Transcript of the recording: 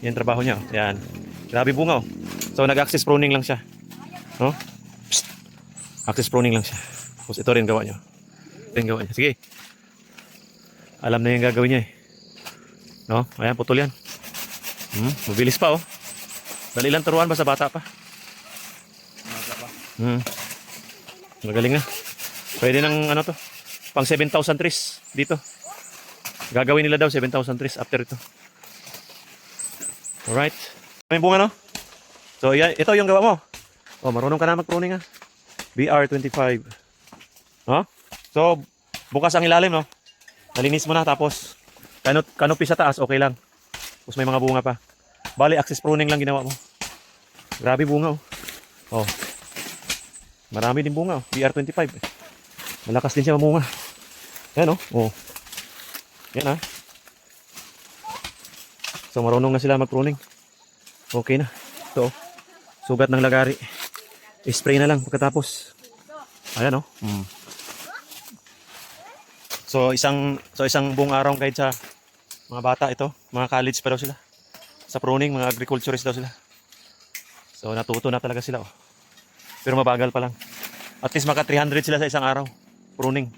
Yan trabaho niya. Oh. Yan. Grabe bunga oh. So nag-access pruning lang siya. No? Psst. Access pruning lang siya. Tapos ito rin gawa niya. Ito rin gawa niya. Sige. Alam na yung gagawin niya eh. No? Ayan, putol yan. Mabilis pa oh. Dali lang turuan basta bata pa. Magaling na. Pwede ng ano to. Pang 7,000 trees dito. Gagawin nila daw 7,000 trees after ito. Alright. May bunga no? So yan, ito yung gawa mo. Oh, marunong ka na mag-pruning ha. BR25. No? So bukas ang ilalim no. Nalinis mo na tapos canopy sa taas okay lang. Tapos may mga bunga pa. Bali access pruning lang ginawa mo. Grabe bunga oh. Oh. Marami din bunga oh. BR25. Malakas din siya mamunga. Yan oh. Oh. Yan ha. So marunong na sila mag-pruning. Okay na. Ito oh. Sugat ng lagari. Spray na lang pagkatapos. Ayan oh. So isang buong araw kahit sa mga bata ito, mga college pa daw sila. Sa pruning, mga agriculturist daw sila. So natuto na talaga sila oh. Pero mabagal pa lang. At least maka 300 sila sa isang araw. Pruning.